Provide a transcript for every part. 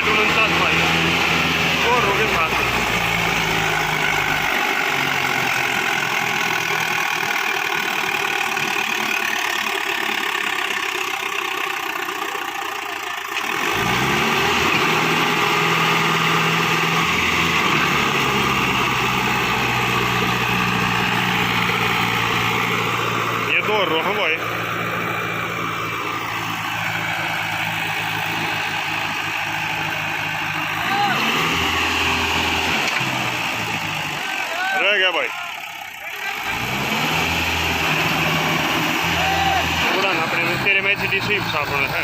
59 भाई 2 रो के साथ। ये 2 रो है भाई। रह गया भाई उड़ाना अपने में तेरे में डी स्वीप साफ होना है।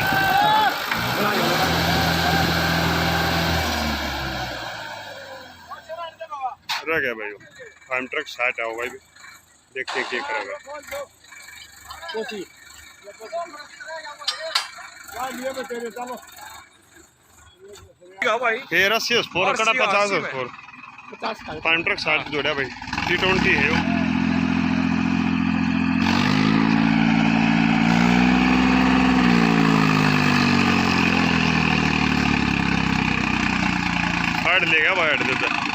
रह गया भाई फार्म ट्रक साइट आओ भाई देखते क्या करेगा। फिर 80 स्कोर कड़ा 50 स्कोर फार्म ट्रक साइट जोड़ा भाई T20 है वो। हार्ड लेगा भाई हार्ड देता है।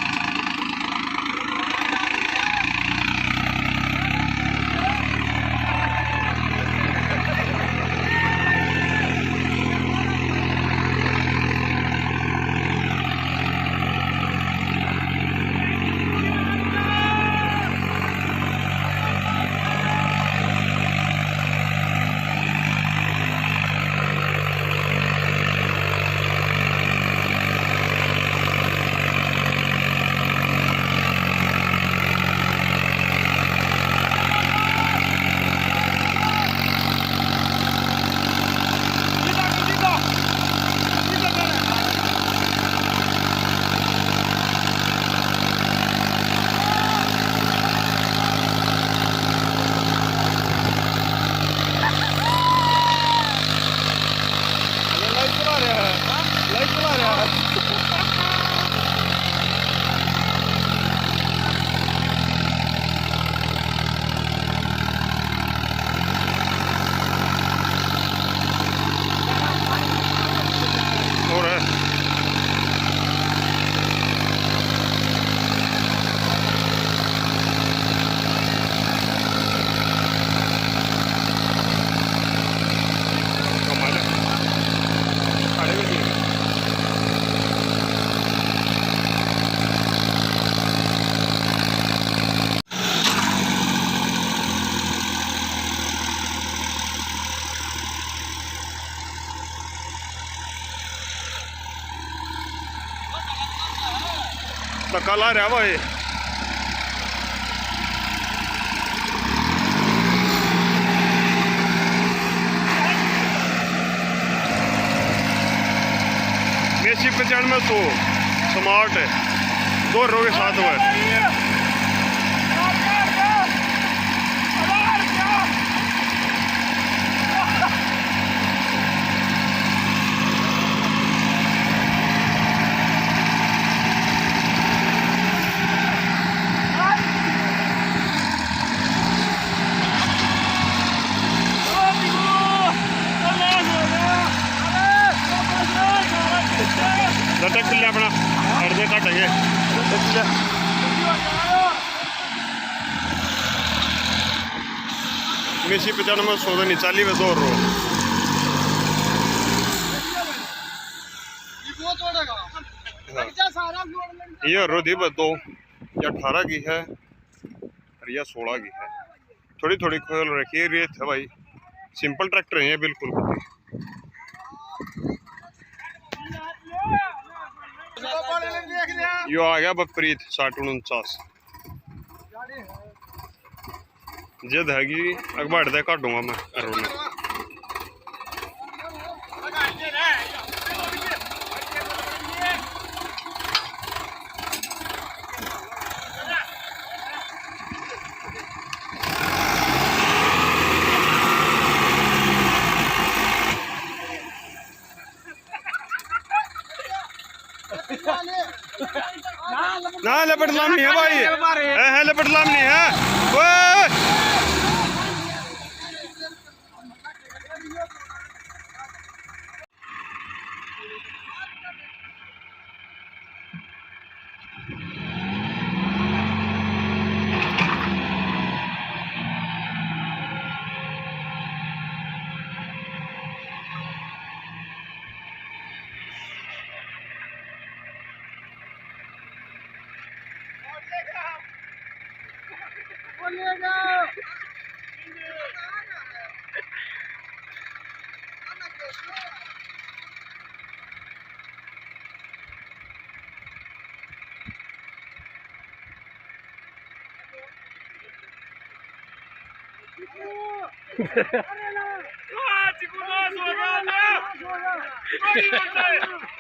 धक्का ला रहा भाई। मेसी 95 स्मार्ट है 2 रो के साथ हुआ है। लटक ले अपना हड़दे घट गए मेसी 95 100 नहीं 40 में 2 रो। ये रो थी 2 या 18 की है और या 16 की है। थोड़ी थोड़ी खोल रखी है रेत है भाई। सिंपल ट्रैक्टर है बिल्कुल। यो आ गया बकरीद 60-49 जिद हैगी अखबार दे काटूंगा मैं अरुण। ना लपट लाम नहीं है भाई, है लपट लाम नहीं है। Chico, nosso,